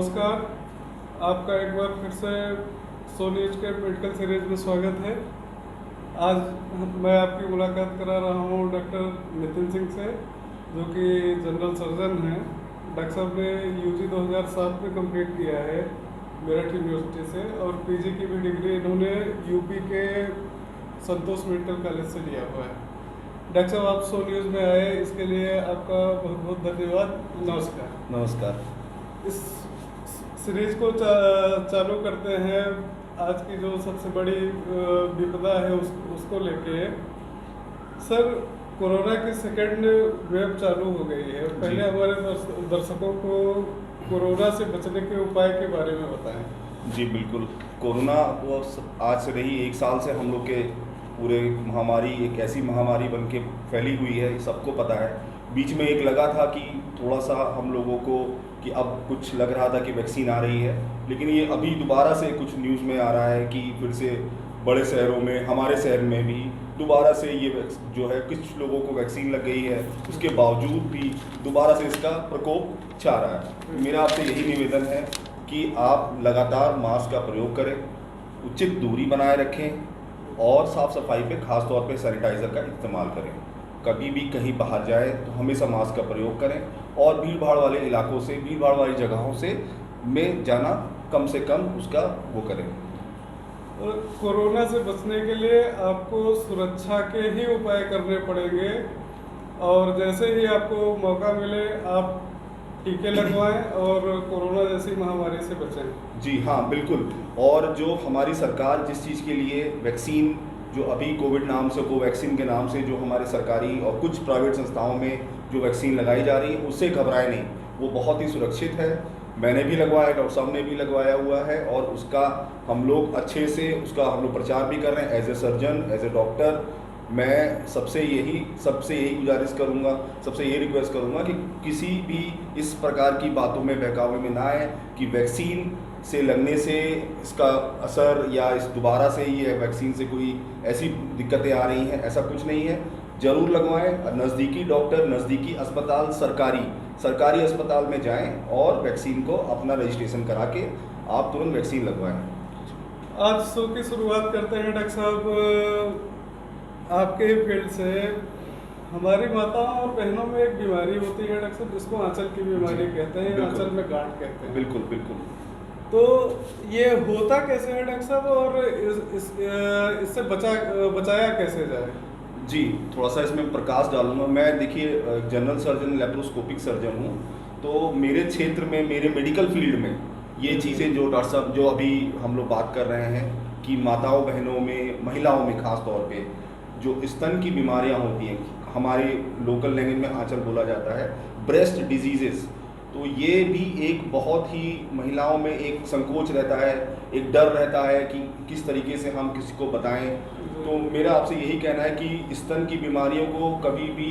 नमस्कार। आपका एक बार फिर से सो न्यूज के मेडिकल सीरीज में स्वागत है। आज मैं आपकी मुलाकात करा रहा हूँ डॉक्टर नितिन सिंह से, जो कि जनरल सर्जन हैं। डॉक्टर साहब ने यूजी 2007 में कंप्लीट किया है मेरठ यूनिवर्सिटी से, और पीजी की भी डिग्री इन्होंने यूपी के संतोष मेडिकल कॉलेज से लिया हुआ है। डॉक्टर साहब, आप सो न्यूज़ में आए, इसके लिए आपका बहुत बहुत धन्यवाद। नमस्कार। नमस्कार। इस सीरीज को चालू करते हैं आज की जो सबसे बड़ी विपदा है उसको लेके। सर, कोरोना की सेकेंड वेव चालू हो गई है। पहले हमारे दर्शकों को कोरोना से बचने के उपाय के बारे में बताएं। जी बिल्कुल। कोरोना वो आज से नहीं, 1 साल से हम लोग के पूरे महामारी एक ऐसी महामारी बन के फैली हुई है, सबको पता है। बीच में एक लगा था कि थोड़ा सा हम लोगों को कि अब कुछ लग रहा था कि वैक्सीन आ रही है, लेकिन ये अभी दोबारा से कुछ न्यूज़ में आ रहा है कि फिर से बड़े शहरों में, हमारे शहर में भी दोबारा से ये जो है कुछ लोगों को वैक्सीन लग गई है, उसके बावजूद भी दोबारा से इसका प्रकोप छा रहा है। मेरा आपसे यही निवेदन है कि आप लगातार मास्क का प्रयोग करें, उचित दूरी बनाए रखें और साफ़ सफाई पे खास तौर पे सैनिटाइज़र का इस्तेमाल करें। कभी भी कहीं बाहर जाए तो हमेशा मास्क का प्रयोग करें, और भीड़ भाड़ वाले इलाकों से, भीड़ भाड़ वाली जगहों से में जाना कम से कम उसका वो करें। कोरोना से बचने के लिए आपको सुरक्षा के ही उपाय करने पड़ेंगे, और जैसे ही आपको मौका मिले आप टीके लगवाएं और कोरोना जैसी महामारी से बचें। जी हाँ, बिल्कुल। और जो हमारी सरकार जिस चीज़ के लिए वैक्सीन, जो अभी कोविड नाम से, कोवैक्सीन के नाम से जो हमारे सरकारी और कुछ प्राइवेट संस्थाओं में जो वैक्सीन लगाई जा रही है, उससे घबराए नहीं। वो बहुत ही सुरक्षित है। मैंने भी लगवाया है, डॉक्टर साहब ने भी लगवाया हुआ है, और उसका हम लोग अच्छे से उसका हम लोग प्रचार भी कर रहे हैं। As a surgeon, as a doctor, मैं सबसे यही गुजारिश करूंगा, सबसे ये रिक्वेस्ट करूंगा कि किसी भी इस प्रकार की बातों में, बहकावे में ना आए कि वैक्सीन से लगने से इसका असर या इस दोबारा से ये वैक्सीन से कोई ऐसी दिक्कतें आ रही हैं, ऐसा कुछ नहीं है। ज़रूर लगवाएं। नज़दीकी डॉक्टर, नज़दीकी अस्पताल, सरकारी अस्पताल में जाएं और वैक्सीन को अपना रजिस्ट्रेशन करा के आप तुरंत वैक्सीन लगवाएं। आज शो की शुरुआत करते हैं डॉक्टर साहब आपके फील्ड से। हमारी माताओं और बहनों में एक बीमारी होती है डॉक्टर साहब, जिसको आंचल की बीमारी कहते हैं, आंचल में गांठ कहते हैं। बिल्कुल बिल्कुल। तो ये होता कैसे है डॉक्टर साहब, और इससे बचाया कैसे जाए? जी, थोड़ा सा इसमें प्रकाश डालूंगा मैं। देखिए, जनरल सर्जन, लेप्रोस्कोपिक सर्जन हूँ, तो मेरे क्षेत्र में, मेरे मेडिकल फील्ड में ये चीज़ें जो डॉक्टर साहब जो अभी हम लोग बात कर रहे हैं कि माताओं बहनों में, महिलाओं में खास तौर पे जो स्तन की बीमारियां होती हैं, हमारे लोकल लैंग्वेज में आंचल बोला जाता है, ब्रेस्ट डिजीजेस, तो ये भी एक बहुत ही महिलाओं में एक संकोच रहता है, एक डर रहता है कि किस तरीके से हम किसी को बताएं। तो मेरा आपसे यही कहना है कि स्तन की बीमारियों को कभी भी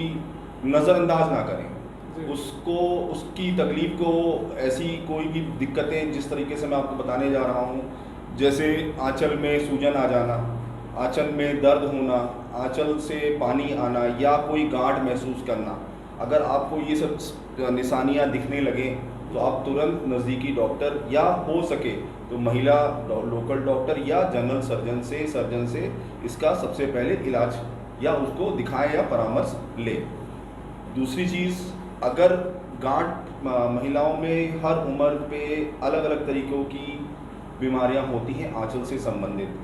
नज़रअंदाज ना करें, उसको, उसकी तकलीफ को, ऐसी कोई भी दिक्कतें जिस तरीके से मैं आपको बताने जा रहा हूँ, जैसे आंचल में सूजन आ जाना, आंचल में दर्द होना, आंचल से पानी आना या कोई गांठ महसूस करना, अगर आपको ये सब निशानियां दिखने लगें तो आप तुरंत नज़दीकी डॉक्टर या हो सके तो महिला लोकल डॉक्टर या जनरल सर्जन से इसका सबसे पहले इलाज या उसको दिखाएं या परामर्श लें। दूसरी चीज़, अगर गांठ, महिलाओं में हर उम्र पे अलग अलग तरीक़ों की बीमारियां होती हैं आंचल से संबंधित।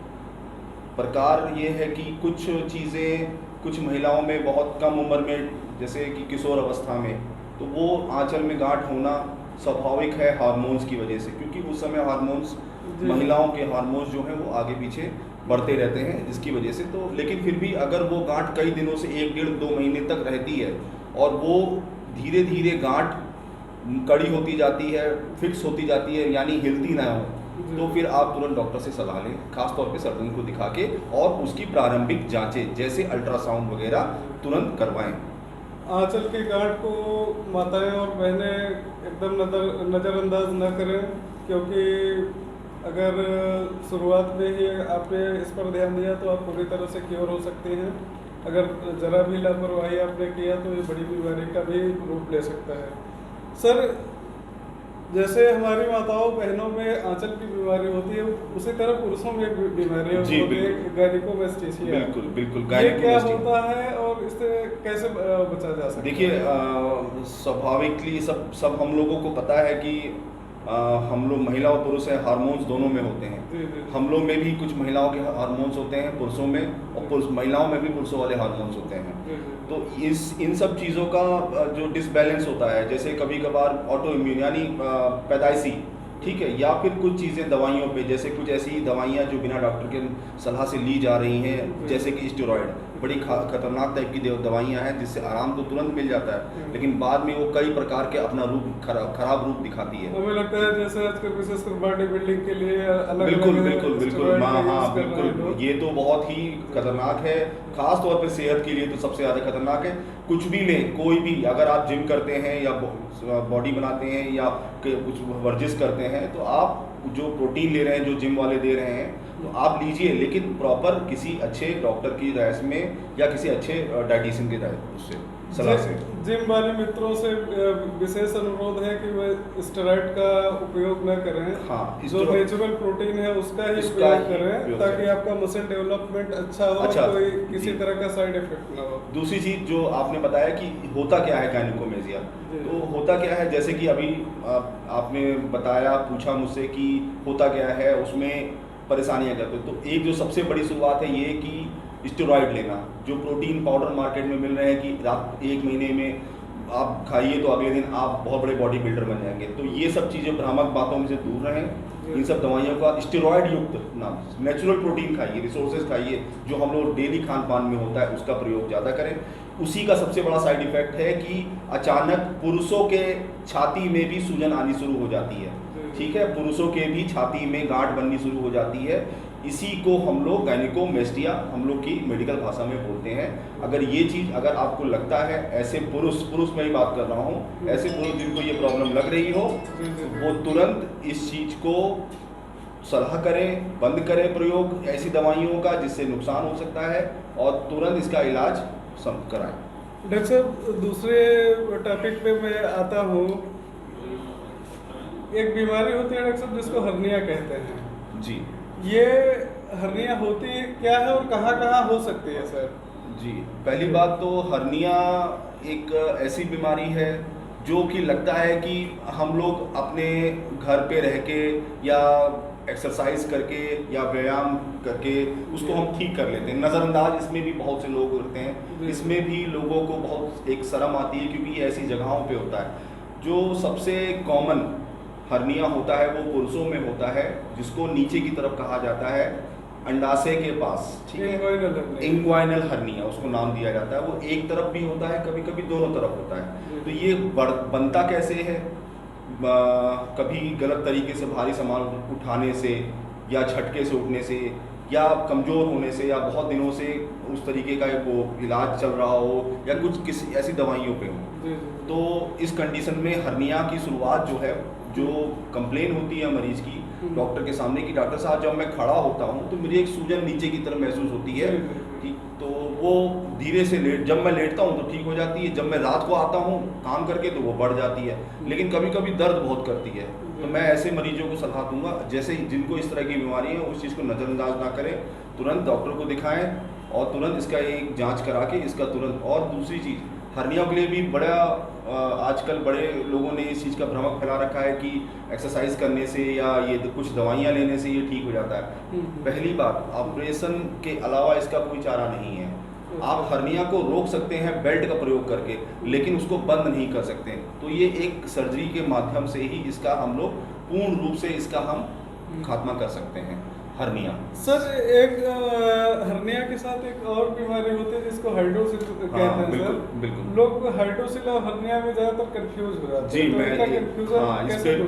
प्रकार ये है कि कुछ चीज़ें कुछ महिलाओं में बहुत कम उम्र में, जैसे कि किशोर अवस्था में, तो वो आंचल में गांठ होना स्वाभाविक है हार्मोन्स की वजह से, क्योंकि उस समय हार्मोन्स, महिलाओं के हार्मोन्स जो हैं वो आगे पीछे बढ़ते रहते हैं, जिसकी वजह से। तो लेकिन फिर भी अगर वो गांठ कई दिनों से 1 डेढ़ 2 महीने तक रहती है और वो धीरे धीरे गांठ कड़ी होती जाती है, फिक्स होती जाती है, यानी हिलती ना हो, तो फिर आप तुरंत डॉक्टर से सलाह लें, खासतौर पे सर्जन को दिखा के, और उसकी प्रारंभिक जांचें जैसे अल्ट्रासाउंड वगैरह तुरंत करवाएं। आंचल की गांठ को माताएं और बहनें एकदम नज़रअंदाज न करें, क्योंकि अगर शुरुआत में ही आपने इस पर ध्यान दिया तो आप पूरी तरह से क्योर हो सकते हैं। अगर ज़रा भी लापरवाही आपने किया तो ये बड़ी बीमारी का भी रूप ले सकता है। सर, जैसे हमारी माताओं बहनों में आंचल की बीमारी होती है, उसी तरह पुरुषों में भी बीमारी जी होती है, बिल्कुल गायनिकोमेस्टेसिया। बिल्कुल बिल्कुल ये क्या गायनिकोमेस्टिक। होता है और इससे कैसे बचा जा सकता देखिए है? स्वाभाविकली सब सब हम लोगों को पता है कि हम लोग महिला और पुरुष हैं, हार्मोन्स दोनों में होते हैं। जी जी हम लोग में भी कुछ महिलाओं के हार्मोन्स होते हैं पुरुषों में, और पुरुष महिलाओं में भी पुरुषों वाले हार्मोन्स होते हैं। जी जी तो इन सब चीज़ों का जो डिसबैलेंस होता है, जैसे कभी कभार ऑटो इम्यून यानी पैदाइशी, ठीक है, या फिर कुछ चीज़ें दवाइयों पे, जैसे कुछ ऐसी दवाइयाँ जो बिना डॉक्टर के सलाह से ली जा रही हैं, जैसे कि स्टेरॉयड, बड़ी खतरनाक टाइप की दवाइयाँ हैं जिससे आराम तो तुरंत मिल जाता है, लेकिन बाद में वो कई प्रकार के अपना रूप खराब रूप दिखाती है। हमें लगता है जैसे आजकल विशेषकर बॉडी बिल्डिंग के लिए अलग बिल्कुल अलग बिल्कुल बिल्कुल स्टेरॉइड हाँ का हाँ यूज कर रहे हैं बिल्कुल, लोग। ये तो बहुत ही खतरनाक है, खास तौर पे सेहत के लिए तो सबसे ज़्यादा खतरनाक है। कुछ भी लें, कोई भी, अगर आप जिम करते हैं या बॉडी बनाते हैं या कुछ वर्जिश करते हैं, तो आप जो प्रोटीन ले रहे हैं, जो जिम वाले दे रहे हैं, तो आप लीजिए, लेकिन प्रॉपर किसी अच्छे डॉक्टर की राय में या किसी अच्छे डाइटिशियन की राय उससे सलाह से। जिम वाले मित्रों से विशेष अनुरोध है कि वे स्टेरॉइड का उपयोग न करें। हाँ, जो नेचुरल प्रोटीन है उसका ही उपयोग करें, ताकि आपका मसल डेवलपमेंट अच्छा हो, अच्छा, कोई किसी तरह का साइड इफेक्ट ना हो। दूसरी चीज़ जो आपने बताया कि होता क्या है गायनिकोमेस्टिया, तो होता क्या है, जैसे कि अभी आपने बताया, पूछा मुझसे कि होता क्या है, उसमें परेशानियाँ क्या, तो एक जो सबसे बड़ी शुरुआत है ये कि स्टेरॉइड लेना, जो प्रोटीन पाउडर मार्केट में मिल रहे हैं कि रात 1 महीने में आप खाइए तो अगले दिन आप बहुत बड़े बॉडी बिल्डर बन जाएंगे, तो ये सब चीज़ें भ्रामक बातों में से दूर रहें। इन सब दवाइयों का स्टेरॉइड युक्त ना, नेचुरल प्रोटीन खाइए, रिसोर्सेज खाइए, जो हम लोग डेली खान पान में होता है उसका प्रयोग ज़्यादा करें। उसी का सबसे बड़ा साइड इफेक्ट है कि अचानक पुरुषों के छाती में भी सूजन आनी शुरू हो जाती है, ठीक है, पुरुषों के भी छाती में गांठ बननी शुरू हो जाती है। इसी को हम लोग गायनिकोमेस्टिया हम लोग की मेडिकल भाषा में बोलते हैं। अगर ये चीज़ अगर आपको लगता है, ऐसे पुरुष में ही बात कर रहा हूँ, ऐसे पुरुष जिनको ये प्रॉब्लम लग रही हो, वो तुरंत इस चीज़ को सलाह करें, बंद करें प्रयोग ऐसी दवाइयों का जिससे नुकसान हो सकता है, और तुरंत इसका इलाज कराएं। डॉक्टर साहब, दूसरे टॉपिक पे मैं आता हूँ। एक बीमारी होती है डॉक्टर साहब जिसको हर्निया कहते हैं जी। ये हर्निया होती क्या है और कहाँ हो सकती है सर? जी, पहली बात तो हर्निया एक ऐसी बीमारी है जो कि लगता है कि हम लोग अपने घर पे रह के या एक्सरसाइज करके या व्यायाम करके उसको हम ठीक कर लेते हैं। नज़रअंदाज इसमें भी बहुत से लोग करते हैं, इसमें भी लोगों को बहुत एक शर्म आती है, क्योंकि ये ऐसी जगहों पे होता है। जो सबसे कॉमन हर्निया होता है वो पुरुषों में होता है, जिसको नीचे की तरफ कहा जाता है अंडाशय के पास, ठीक है, इंग्वाइनल हर्निया उसको नाम दिया जाता है। वो एक तरफ भी होता है, कभी कभी दोनों तरफ होता है। तो ये बनता कैसे है? कभी गलत तरीके से भारी सामान उठाने से, या झटके से उठने से, या कमज़ोर होने से, या बहुत दिनों से उस तरीके का वो इलाज चल रहा हो, या कुछ किसी ऐसी दवाइयों पे हो, तो इस कंडीशन में हर्निया की शुरुआत जो है, जो कंप्लेन होती है मरीज की डॉक्टर के सामने कि डॉक्टर साहब जब मैं खड़ा होता हूँ तो मुझे एक सूजन नीचे की तरफ महसूस होती है, ठीक, तो वो धीरे से जब मैं लेटता हूँ तो ठीक हो जाती है, जब मैं रात को आता हूँ काम करके तो वो बढ़ जाती है, लेकिन कभी कभी दर्द बहुत करती है। तो मैं ऐसे मरीजों को सलाह दूंगा, जैसे जिनको इस तरह की बीमारी है, उस चीज़ को नज़रअंदाज ना करें, तुरंत डॉक्टर को दिखाएं और तुरंत इसका एक जांच करा के इसका तुरंत। और दूसरी चीज़, हर्निया के लिए भी बड़ा आजकल बड़े लोगों ने इस चीज़ का भ्रमक फैला रखा है कि एक्सरसाइज करने से या ये कुछ दवाइयाँ लेने से ये ठीक हो जाता है। पहली बात, ऑपरेशन के अलावा इसका कोई चारा नहीं है। आप हर्निया को रोक सकते हैं बेल्ट का प्रयोग करके, लेकिन उसको बंद नहीं कर सकते। तो ये एक सर्जरी के माध्यम से ही इसका हम लोग पूर्ण रूप से इसका हम खात्मा कर सकते हैं, हर्निया। सर, एक हर्निया के साथ एक और बीमारी होती है जिसको हाइड्रोसिल कहते हैं। बिल्कुल, सर, बिल्कुल। लोग हाइड्रोसिल और हर्निया में ज़्यादातर कंफ्यूज हो जाते हैं। जी, मैं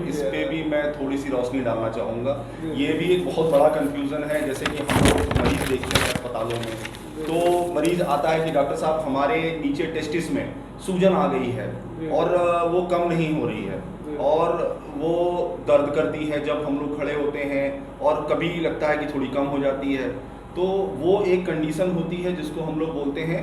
इस पे भी मैं थोड़ी सी रोशनी डालना चाहूँगा। ये भी एक बहुत बड़ा कंफ्यूजन है। जैसे कि हम लोग मरीज देखते हैं अस्पतालों में, तो मरीज आता है कि डॉक्टर साहब हमारे नीचे टेस्टिस में सूजन आ गई है और वो कम नहीं हो रही है, और वो दर्द करती है जब हम लोग खड़े होते हैं, और कभी लगता है कि थोड़ी कम हो जाती है। तो वो एक कंडीशन होती है जिसको हम लोग बोलते हैं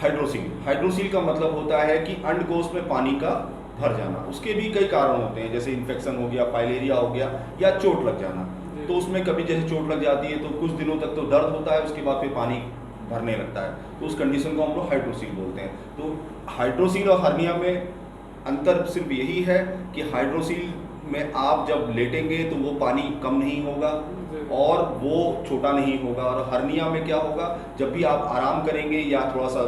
हाइड्रोसील। हाइड्रोसील का मतलब होता है कि अंडकोश में पानी का भर जाना, उसके भी कई कारण होते हैं, जैसे इन्फेक्शन हो गया, फाइलेरिया हो गया, या चोट लग जाना। तो उसमें कभी जैसे चोट लग जाती है तो कुछ दिनों तक तो दर्द होता है, उसके बाद फिर पानी भरने लगता है, तो उस कंडीशन को हम लोग हाइड्रोसील बोलते हैं। तो हाइड्रोसील और हर्निया में अंतर सिर्फ यही है कि हाइड्रोसील में आप जब लेटेंगे तो वो पानी कम नहीं होगा और वो छोटा नहीं होगा, और हर्निया में क्या होगा, जब भी आप आराम करेंगे या थोड़ा सा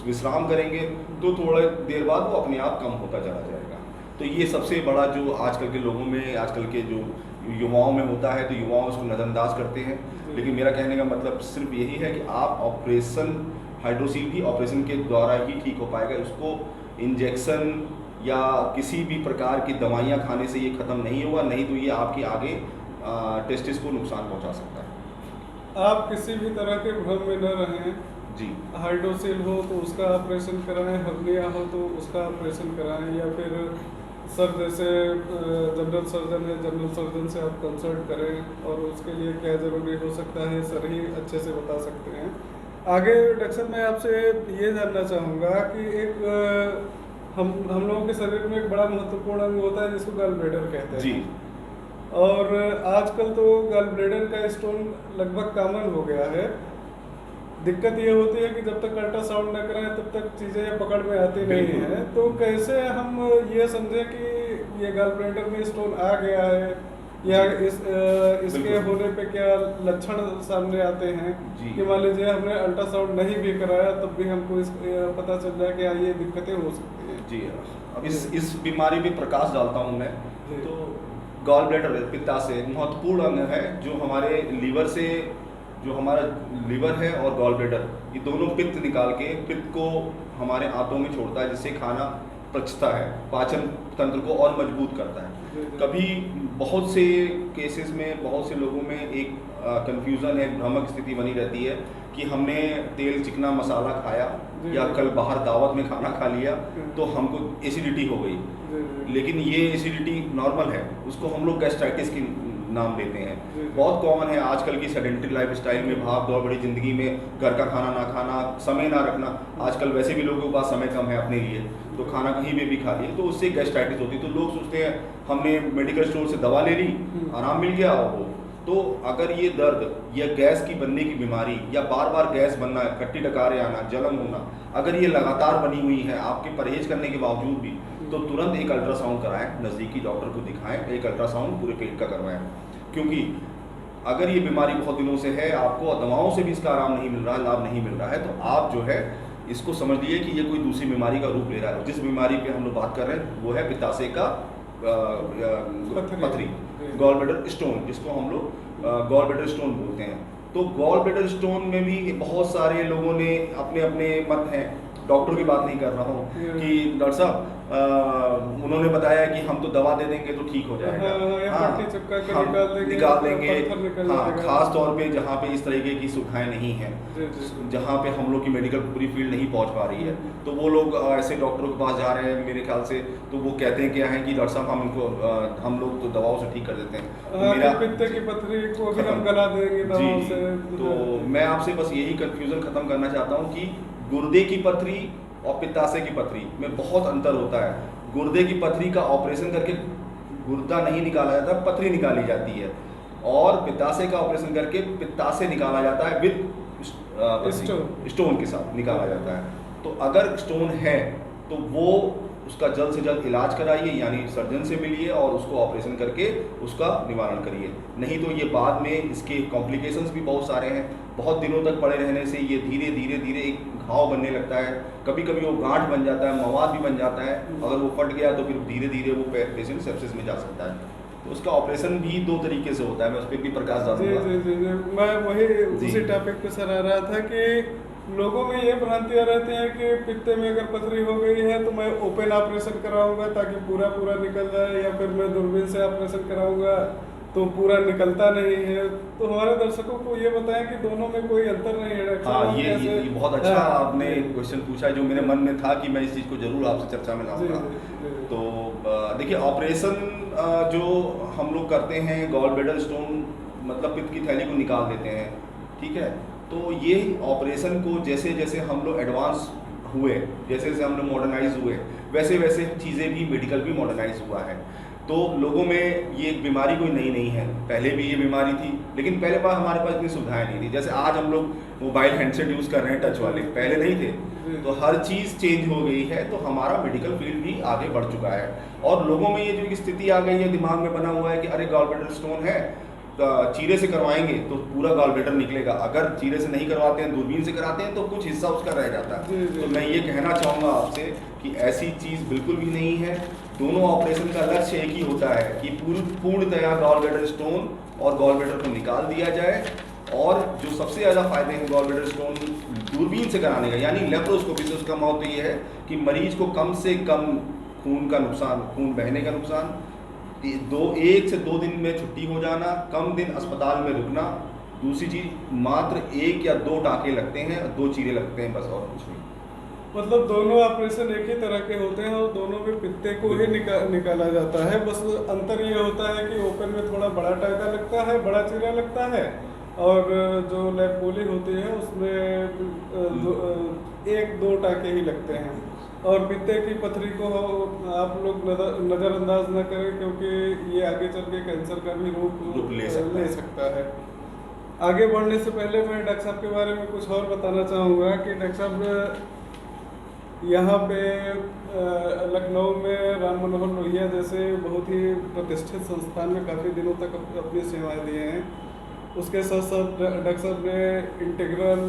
विश्राम करेंगे तो थोड़ी देर बाद वो अपने आप कम होता चला जाएगा। तो ये सबसे बड़ा जो आजकल के लोगों में, आजकल के जो युवाओं में होता है, तो युवाओं उसको नज़रअंदाज करते हैं। लेकिन मेरा कहने का मतलब सिर्फ यही है कि आप ऑपरेशन, हाइड्रोसील भी ऑपरेशन के द्वारा ही ठीक हो पाएगा। उसको इंजेक्शन या किसी भी प्रकार की दवाइयाँ खाने से ये ख़त्म नहीं होगा, नहीं तो ये आपके आगे टेस्टिस को नुकसान पहुँचा सकता है। आप किसी भी तरह के भ्रम में न रहें जी, हाइड्रोसील हो तो उसका ऑपरेशन कराएं, हर्निया हो तो उसका ऑपरेशन कराएं, या फिर सर जैसे जनरल सर्जन है, जनरल सर्जन से आप कंसल्ट करें और उसके लिए क्या ज़रूरी हो सकता है सर ही अच्छे से बता सकते हैं। आगे डॉक्टर साहब मैं आपसे ये जानना चाहूँगा कि एक हम लोगों के शरीर में एक बड़ा महत्वपूर्ण अंग होता है जिसको गॉल ब्लैडर कहते हैं जी, और आजकल तो गॉल ब्लैडर का स्टोन लगभग कॉमन हो गया है। दिक्कत ये होती है कि जब तक अल्ट्रासाउंड न कराएं तब तक चीज़ें पकड़ में आती नहीं है। तो कैसे हम ये समझें कि ये गॉल ब्लैडर में स्टोन आ गया है, या इसके होने पे क्या लक्षण सामने आते हैं कि मान लीजिए हमने अल्ट्रासाउंड नहीं भी कराया तब भी हमको पता चल जाए कि ये दिक्कतें हो सकती हैं। जी। अब इस बीमारी में प्रकाश डालता हूँ मैं। तो गॉल ब्लैडर पित्ताशय महत्वपूर्ण अंग है जो हमारे लीवर से, जो हमारा लीवर है और गॉल ब्लैडर, ये दोनों पित्त निकाल के पित्त को हमारे आंतों में छोड़ता है, जिससे खाना पचता है, पाचन तंत्र को और मजबूत करता है। कभी बहुत से केसेस में, बहुत से लोगों में एक कंफ्यूजन है, भ्रामक स्थिति बनी रहती है कि हमने तेल चिकना मसाला खाया या कल बाहर दावत में खाना खा लिया तो हमको एसिडिटी हो गई, लेकिन ये एसिडिटी नॉर्मल है, उसको हम लोग गैस्ट्राइटिस की नाम देते हैं। बहुत कॉमन है आजकल की सेडेंटरी लाइफ स्टाइल में, भाग दौड़ बड़ी ज़िंदगी में, घर का खाना ना खाना, समय ना रखना। आजकल वैसे भी लोगों के पास समय कम है अपने लिए, तो खाना कहीं पे भी खा लिए तो उससे गैस्ट्राइटिस होती है। तो लोग सोचते हैं हमने मेडिकल स्टोर से दवा ले ली, आराम मिल गया हो। तो अगर ये दर्द या गैस की बनने की बीमारी या बार बार गैस बनना, खट्टी डकारें आना, जलन होना, अगर ये लगातार बनी हुई है आपके परहेज करने के बावजूद भी, तो तुरंत एक अल्ट्रासाउंड कराएं, नज़दीकी डॉक्टर को दिखाएं, एक अल्ट्रासाउंड पूरे पेट का करवाएं। क्योंकि अगर ये बीमारी बहुत दिनों से है, आपको दवाओं से भी इसका आराम नहीं मिल रहा है, लाभ नहीं मिल रहा है, तो आप जो है इसको समझ लिए कि ये कोई दूसरी बीमारी का रूप ले रहा है। जिस बीमारी पे हम लोग बात कर रहे हैं वो है पित्ताशय का पथरी, गॉल ब्लैडर स्टोन, जिसको हम लोग गॉल ब्लैडर स्टोन बोलते हैं। तो गॉल ब्लैडर स्टोन में भी बहुत सारे लोगों ने अपने अपने मत हैं, डॉक्टर की बात नहीं कर रहा हूँ कि डॉक्टर साहब उन्होंने बताया कि हम तो दवा दे देंगे तो ठीक हो जाएगा, निकाल देंगे। हाँ, खास तौर पे जहाँ पे इस तरीके की सुविधाएं नहीं हैं, जहाँ पे हम लोग की मेडिकल पूरी फील्ड नहीं पहुँच पा रही है, तो वो लोग ऐसे डॉक्टरों के पास जा रहे हैं मेरे ख्याल से। तो वो कहते हैं क्या है कि डॉक्टर साहब हम लोग तो दवाओं से ठीक कर देते हैं, तो मेरा पित्त की पथरी को भी हम गला देंगे दवाओं से। तो मैं आपसे बस यही कंफ्यूजन खत्म करना चाहता हूँ कि गुर्दे की पथरी और पित्ताशय की पथरी में बहुत अंतर होता है। गुर्दे की पथरी का ऑपरेशन करके गुर्दा नहीं निकाला जाता, पथरी निकाली जाती है, और पित्ताशय का ऑपरेशन करके पित्ताशय निकाला जाता है विद स्टोन के साथ निकाला जाता है। तो अगर स्टोन है तो वो उसका जल्द से जल्द इलाज कराइए, यानी सर्जन से मिलिए और उसको ऑपरेशन करके उसका निवारण करिए। नहीं तो ये बाद में इसके कॉम्प्लिकेशंस भी बहुत सारे हैं। बहुत दिनों तक पड़े रहने से ये धीरे धीरे धीरे एक घाव बनने लगता है, कभी कभी वो गांठ बन जाता है, मवाद भी बन जाता है। अगर वो फट गया तो फिर धीरे धीरे वो पेशेंट सेप्सिस में जा सकता है। तो उसका ऑपरेशन भी 2 तरीके से होता है, मैं उस पर भी प्रकाश डालूंगा। जी, मैं वही उसी टॉपिक पे सर आ रहा था कि लोगों में ये भ्रांतियाँ रहती हैं कि पित्ते में अगर पथरी हो गई है तो मैं ओपन ऑपरेशन कराऊंगा ताकि पूरा निकल जाए, या फिर मैं दूरबीन से ऑपरेशन कराऊंगा तो पूरा निकलता नहीं है। तो हमारे दर्शकों को ये बताएं कि दोनों में कोई अंतर नहीं है। हाँ, ये बहुत अच्छा आपने क्वेश्चन पूछा जो मेरे मन में था कि मैं इस चीज़ को जरूर आपसे चर्चा में लाऊंगा। तो देखिए, ऑपरेशन जो हम लोग करते हैं, गॉल ब्लैडर स्टोन मतलब पित्त की थैली को निकाल देते हैं, ठीक है। तो ये ऑपरेशन को जैसे जैसे हम लोग एडवांस हुए, जैसे जैसे हम लोग मॉडर्नाइज हुए, वैसे वैसे चीज़ें भी, मेडिकल भी मॉडर्नाइज हुआ है। तो लोगों में ये एक बीमारी कोई नई नहीं है, पहले भी ये बीमारी थी, लेकिन पहले बार हमारे पास इतनी सुविधाएं नहीं थी। जैसे आज हम लोग मोबाइल हैंडसेट यूज़ कर रहे हैं टच वाले, पहले नहीं थे। तो हर चीज़ चेंज हो गई है, तो हमारा मेडिकल फील्ड भी आगे बढ़ चुका है। और लोगों में ये जो एक स्थिति आ गई है, दिमाग में बना हुआ है कि अरे गॉल ब्लैडर स्टोन है, चीरे से करवाएंगे तो पूरा गॉल ब्लैडर निकलेगा, अगर चीरे से नहीं करवाते हैं, दूरबीन से कराते हैं, तो कुछ हिस्सा उसका रह जाता है। तो मैं ये कहना चाहूँगा आपसे कि ऐसी चीज़ बिल्कुल भी नहीं है। दोनों ऑपरेशन का लक्ष्य एक ही होता है कि पूर्णतया गॉल ब्लैडर स्टोन और गॉल ब्लैडर को निकाल दिया जाए। और जो सबसे ज़्यादा फायदे हैं गॉल ब्लैडर स्टोन दूरबीन से कराने का, यानी लेप्रोस्कोपी से, उसका महत्व ये है कि मरीज को कम से कम खून का नुकसान, खून बहने का नुकसान, 1 से 2 दिन में छुट्टी हो जाना, कम दिन अस्पताल में रुकना। दूसरी चीज़, मात्र 1 या 2 टाँके लगते हैं, 2 चीरे लगते हैं, बस और कुछ नहीं। मतलब दोनों ऑपरेशन एक ही तरह के होते हैं और दोनों में पित्ते को ही निकाला जाता है। बस अंतर ये होता है कि ओपन में थोड़ा बड़ा टाँका लगता है, बड़ा चीरा लगता है, और जो लैप्रोली होती है उसमें 1-2 टाँके ही लगते हैं। और पित्ते की पथरी को आप लोग नज़रअंदाज न करें, क्योंकि ये आगे चल के कैंसर का भी रूप ले सकता है। आगे बढ़ने से पहले मैं डॉक्टर साहब के बारे में कुछ और बताना चाहूँगा कि डॉक्टर साहब यहाँ पे लखनऊ में राम मनोहर लोहिया जैसे बहुत ही प्रतिष्ठित संस्थान में काफ़ी दिनों तक अपनी सेवाएं दिए हैं। उसके साथ साथ डॉक्टर साहब ने इंटीग्रल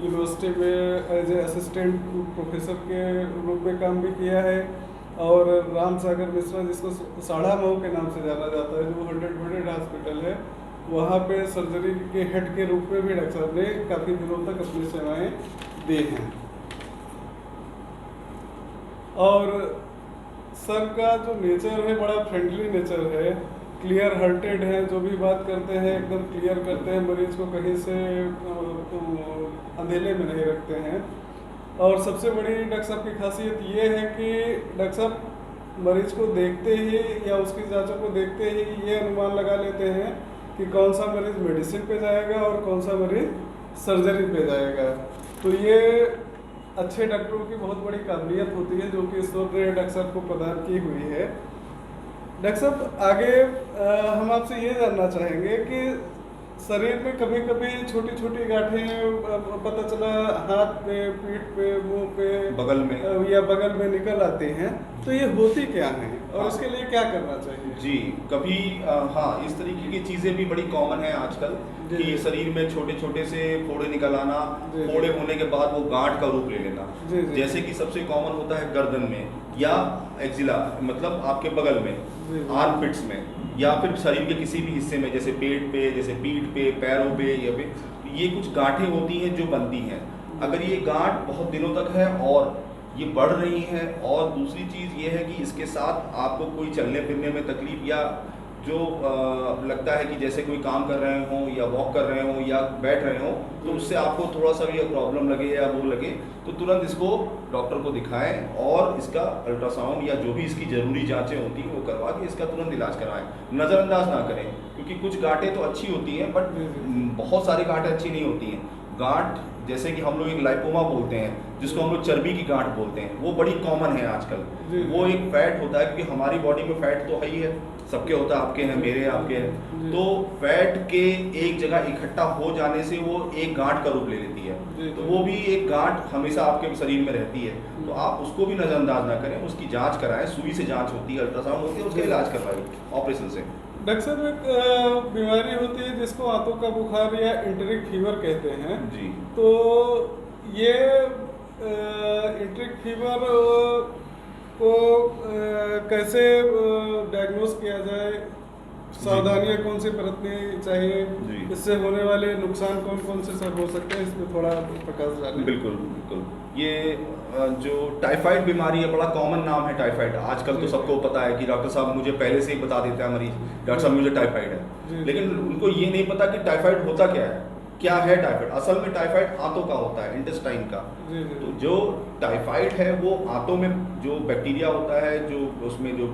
यूनिवर्सिटी में एज ए असिस्टेंट प्रोफेसर के रूप में काम भी किया है। और राम सागर मिश्रा, जिसको साढ़ा मऊ के नाम से जाना जाता है, जो 100 बेडेड हॉस्पिटल है, वहाँ पे सर्जरी के हेड के रूप में भी डॉक्टर साहब ने काफ़ी दिनों तक अपनी सेवाएं दी हैं। और सर का जो नेचर है बड़ा फ्रेंडली नेचर है, क्लियर हार्टेड है, जो भी बात करते हैं एकदम क्लियर करते हैं, मरीज को कहीं से अंधेले में नहीं रखते हैं। और सबसे बड़ी डॉक्टर साहब की खासियत ये है कि डॉक्टर साहब मरीज को देखते ही या उसकी जांचों को देखते ही ये अनुमान लगा लेते हैं कि कौन सा मरीज मेडिसिन पे जाएगा और कौन सा मरीज सर्जरी पे जाएगा। तो ये अच्छे डॉक्टरों की बहुत बड़ी काबिलियत होती है, जो कि ईश्वर ने डॉक्टर साहब को प्रदान की हुई है। डॉक्टर साहब, आगे हम आपसे ये जानना चाहेंगे कि शरीर में कभी कभी छोटी छोटी गांठें पता चला हाथ पे, पीठ पे, मुंह पे, बगल में या बगल में निकल आती हैं, तो ये होती क्या हैं और इसके लिए क्या करना चाहिए? जी, कभी हाँ, इस तरीके की चीज़ें भी बड़ी कॉमन है आजकल कि शरीर में छोटे छोटे से फोड़े निकल आना, फोड़े होने के बाद वो गांठ का रूप ले लेना। जैसे कि सबसे कॉमन होता है गर्दन में या एक्जिला, मतलब आपके बगल में, आर्मपिट्स में, या फिर शरीर के किसी भी हिस्से में, जैसे पेट पे, जैसे पीठ पे, पैरों पे, या पे ये कुछ गांठें होती हैं जो बनती हैं। अगर ये गांठ बहुत दिनों तक है और ये बढ़ रही है, और दूसरी चीज़ ये है कि इसके साथ आपको कोई चलने फिरने में तकलीफ, या जो लगता है कि जैसे कोई काम कर रहे हों या वॉक कर रहे हों या बैठ रहे हों, तो उससे आपको थोड़ा सा भी प्रॉब्लम लगे या वो लगे, तो तुरंत इसको डॉक्टर को दिखाएं और इसका अल्ट्रासाउंड या जो भी इसकी ज़रूरी जांचें होती हैं वो करवा के इसका तुरंत इलाज कराएं। नज़रअंदाज ना करें, क्योंकि कुछ गांठें तो अच्छी होती हैं, बट बहुत सारी गांठें अच्छी नहीं होती हैं। गांठ जैसे कि हम लोग एक लाइपोमा बोलते हैं, जिसको हम लोग चर्बी की गांठ बोलते हैं, वो बड़ी कॉमन है आजकल। वो एक फैट होता है, क्योंकि हमारी बॉडी में फैट तो है ही है, सबके होता है, आपके हैं, मेरे, आपके हैं। तो फैट के एक जगह इकट्ठा हो जाने से वो एक गांठ का रूप ले लेती है, तो वो भी एक गांठ हमेशा आपके शरीर में रहती है। तो आप उसको भी नज़रअंदाज ना करें, उसकी जाँच कराएं, सुई से जाँच होती है, अल्ट्रासाउंड होती है, उसका इलाज करवाइए ऑपरेशन से। डॉक्टर साहब, एक बीमारी होती है जिसको आंतों का बुखार या एंटेरिक फीवर कहते हैं जी। तो ये एंटेरिक फीवर को कैसे डायग्नोस किया जाए, सावधानियां कौन सी बरतनी चाहिए, इससे होने वाले नुकसान कौन कौन से सब हो सकते हैं, इसमें थोड़ा प्रकाश डालें। बिल्कुल बिल्कुल। ये जो टाइफाइड बीमारी है, बड़ा कॉमन नाम है टाइफाइड। आजकल तो सबको पता है कि डॉक्टर साहब मुझे पहले से ही बता देता है मरीज, डॉक्टर साहब मुझे टाइफाइड है, लेकिन उनको ये नहीं पता कि टाइफाइड होता क्या है टाइफाइड। असल में टाइफाइड आंतों का होता है, इंटेस्टाइन का। तो जो टाइफाइड है वो आंतों में जो बैक्टीरिया होता है, जो उसमें जो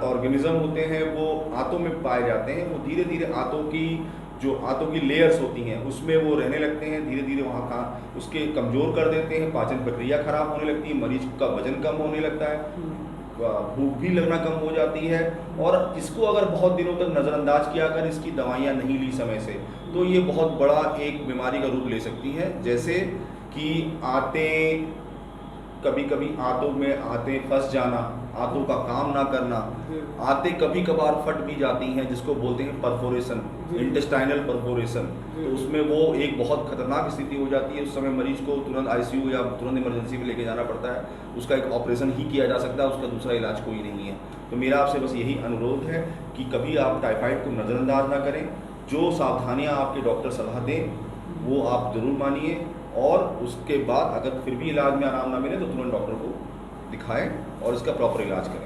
ऑर्गेनिज्म होते हैं वो आंतों में पाए जाते हैं, वो धीरे धीरे आंतों की जो आंतों की लेयर्स होती हैं उसमें वो रहने लगते हैं, धीरे धीरे वहाँ का उसके कमज़ोर कर देते हैं, पाचन प्रक्रिया खराब होने लगती है, मरीज का वजन कम होने लगता है, भूख भी लगना कम हो जाती है। और इसको अगर बहुत दिनों तक नज़रअंदाज किया, अगर इसकी दवाइयाँ नहीं ली समय से, तो ये बहुत बड़ा एक बीमारी का रूप ले सकती है। जैसे कि आंतें, कभी कभी आंतों में आंतें फंस जाना, आंतों का काम ना करना, आंतें कभी कभार फट भी जाती हैं जिसको बोलते हैं परफोरेशन, इंटेस्टाइनल परफोरेशन। तो उसमें वो एक बहुत खतरनाक स्थिति हो जाती है। उस समय मरीज को तुरंत आईसीयू या तुरंत इमरजेंसी में लेके जाना पड़ता है। उसका एक ऑपरेशन ही किया जा सकता है, उसका दूसरा इलाज कोई नहीं है। तो मेरा आपसे बस यही अनुरोध है कि कभी आप टाइफाइड को नज़रअंदाज ना करें। जो सावधानियाँ आपके डॉक्टर सलाह दें वो आप ज़रूर मानिए, और उसके बाद अगर फिर भी इलाज में आराम ना मिले तो तुरंत डॉक्टर को दिखाएं और इसका प्रॉपर इलाज करें।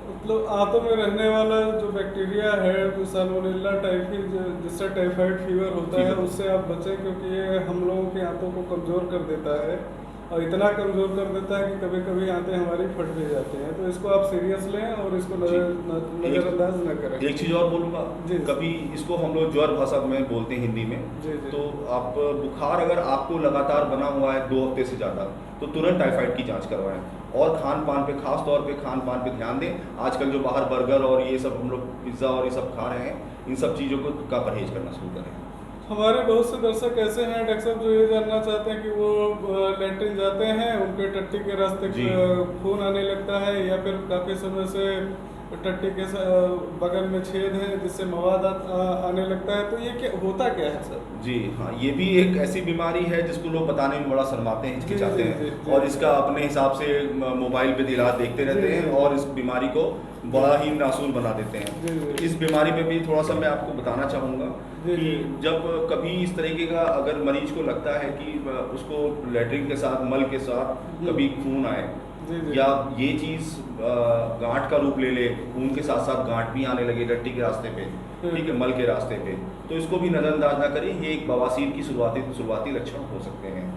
मतलब आंतों में रहने वाला जो बैक्टीरिया है, जो साल्मोनेला टाइफी, जिससे टाइफाइड फीवर होता है, उससे आप बचें, क्योंकि ये हम लोगों की आंतों को कमज़ोर कर देता है, और इतना कमज़ोर कर देता है कि कभी कभी आंतें हमारी फट भी जाती हैं। तो इसको आप सीरियस लें और इसको नज़रअंदाज न करें। एक चीज़ और बोलूँगा, कभी इसको हम लोग ज्वर भाषा में बोलते हैं हिंदी में। तो आप बुखार अगर आपको लगातार बना हुआ है 2 हफ्ते से ज़्यादा, तो तुरंत टाइफाइड की जांच करवाएं। और खान पान पे, खास तौर पे खान पान पे ध्यान दें। आजकल जो बाहर बर्गर और ये सब हम लोग पिज़्ज़ा और ये सब खा रहे हैं, इन सब चीज़ों का परहेज करना शुरू करें। हमारे बहुत से दर्शक ऐसे हैं डॉक्टर साहब जो ये जानना चाहते हैं कि वो लैट्रिन जाते हैं, उनके टट्टी के रास्ते खून आने लगता है, या फिर काफ़ी समय से टट्टी के बगल में छेद है जिससे मवाद आने लगता है। तो ये क्या होता, क्या है सर? जी हाँ, ये भी एक ऐसी बीमारी है जिसको लोग बताने में बड़ा शर्माते हैं, हिचकिचाते हैं, और इसका अपने हिसाब से मोबाइल पे इलाज देखते रहते हैं और इस बीमारी को बड़ा ही नासूर बना देते हैं। इस बीमारी पे भी थोड़ा सा मैं आपको बताना चाहूँगा कि जब कभी इस तरीके का अगर मरीज को लगता है कि उसको लैट्रिन के साथ, मल के साथ कभी खून आए, या ये चीज़ गांठ का रूप ले ले, खून के साथ साथ गांठ भी आने लगे टट्टी के रास्ते पे, ठीक है, मल के रास्ते पे, तो इसको भी नज़रअंदाज ना करें। ये एक बवासीर की शुरुआती लक्षण हो सकते हैं।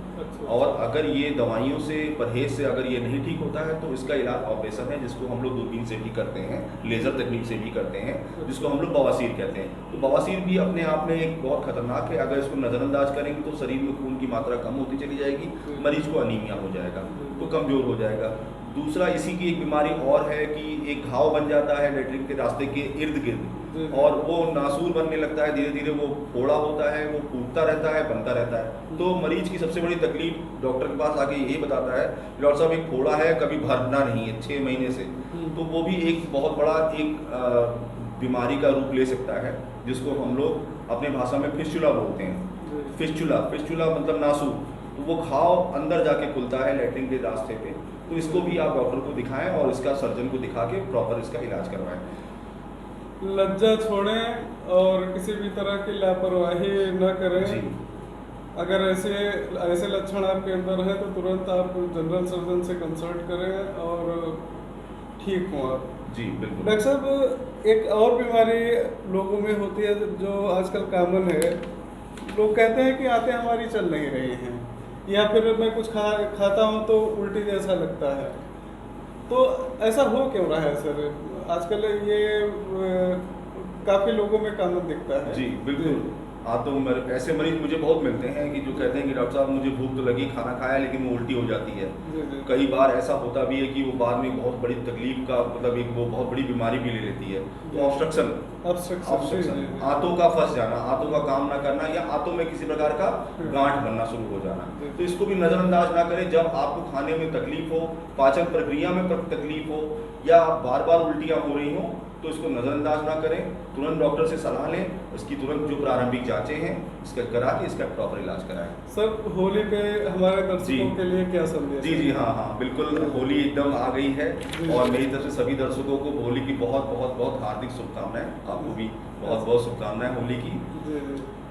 और अगर ये दवाइयों से, परहेज से अगर ये नहीं ठीक होता है तो इसका इलाज ऑपरेशन है, जिसको हम लोग दूरबीन से भी करते हैं, लेज़र तकनीक से भी करते हैं, जिसको हम लोग बवासीर कहते हैं। तो बवासीर भी अपने आप में एक बहुत खतरनाक है। अगर इसको नज़रअंदाज करेंगे तो शरीर में खून की मात्रा कम होती चली जाएगी, मरीज को अनीमिया हो जाएगा, तो कमज़ोर हो जाएगा। दूसरा इसी की एक बीमारी और है कि एक घाव बन जाता है लैट्रिन के रास्ते के इर्द गिर्द, और वो नासूर बनने लगता है, धीरे धीरे वो फोड़ा होता है, वो फूटता रहता है, बनता रहता है। तो मरीज की सबसे बड़ी तकलीफ डॉक्टर के पास आके यही बताता है, डॉक्टर साहब एक फोड़ा है, कभी भरना नहीं है 6 महीने से। तो वो भी एक बहुत बड़ा एक बीमारी का रूप ले सकता है, जिसको हम लोग अपने भाषा में फिस्चुला बोलते हैं। फिस्चुला मतलब नासूर। तो वो घाव अंदर जाके खुलता है लैट्रिन के रास्ते पे। तो इसको भी आप डॉक्टर को दिखाएं और इसका सर्जन को दिखा के प्रॉपर इसका इलाज करवाएं। लज्जा छोड़ें और किसी भी तरह की लापरवाही न करें। अगर ऐसे लक्षण आपके अंदर है तो तुरंत आप जनरल सर्जन से कंसल्ट करें और ठीक हों आप। जी बिल्कुल। डॉक्टर साहब, एक और बीमारी लोगों में होती है जो आजकल कॉमन है। लोग कहते हैं कि आंतें हमारी चल नहीं रही हैं, या फिर मैं कुछ खाता हूँ तो उल्टी जैसा लगता है। तो ऐसा हो क्यों रहा है सर? आजकल ये काफ़ी लोगों में कॉमन दिखता है। जी बिल्कुल। तो ऐसे मरीज मुझे बहुत मिलते हैं कि जो कहते हैं कि डॉक्टर साहब मुझे भूख तो लगी, खाना खाया, लेकिन वो उल्टी हो जाती है। कई बार ऐसा होता भी है कि वो बाद में बहुत बड़ी तकलीफ का, मतलब एक वो बहुत बड़ी बीमारी भी ले लेती है। तो ऑब्स्ट्रक्शन, आंतों का फंस जाना, आंतों का काम ना करना, या आंतों में किसी प्रकार का गांठ बनना शुरू हो जाना। तो इसको भी नज़रअंदाज ना करें। जब आपको खाने में तकलीफ हो, पाचन प्रक्रिया में तकलीफ हो, या बार बार उल्टियाँ हो रही हों, तो इसको नज़रअंदाज ना करें। तुरंत डॉक्टर से सलाह लें, इसकी तुरंत जो प्रारंभिक जांचें हैं इसका करा के इसका प्रॉपर इलाज कराएं। सर, होली पे हमारे दर्शकों के लिए क्या संदेश? जी हाँ बिल्कुल। होली एकदम आ गई है और मेरी तरफ से सभी दर्शकों को होली की बहुत बहुत बहुत हार्दिक शुभकामनाएं। आपको भी बहुत बहुत शुभकामनाएं होली की।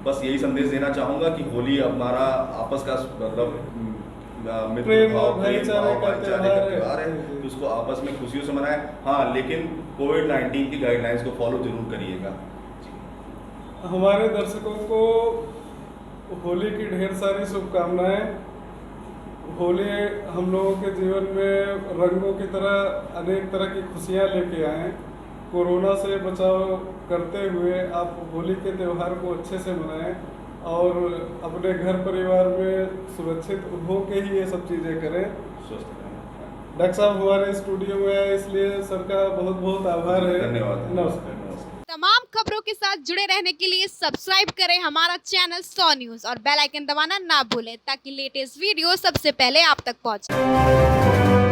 बस यही संदेश देना चाहूँगा कि होली हमारा आपस का मतलब मित्र भाव, भाईचारे का त्योहार है, तो उसको आपस में खुशियों से मनाएं। हाँ, लेकिन कोविड-19 की गाइडलाइंस को फॉलो जरूर करिएगा। हमारे दर्शकों को होली की ढेर सारी शुभकामनाएं। होली हम लोगों के जीवन में रंगों की तरह अनेक तरह की खुशियां लेके आए, कोरोना से बचाव करते हुए आप होली के त्यौहार को अच्छे से मनाएं और अपने घर परिवार में सुरक्षित हो के ही ये सब चीज़ें करें। स्वस्थ रहें। डॉक्टर साहब हमारे स्टूडियो में आए, इसलिए सर का बहुत बहुत आभार है। धन्यवाद। नमस्कार। तमाम खबरों के साथ जुड़े रहने के लिए सब्सक्राइब करें हमारा चैनल 100 न्यूज़ और बेल आइकन दबाना ना भूलें ताकि लेटेस्ट वीडियो सबसे पहले आप तक पहुंचे।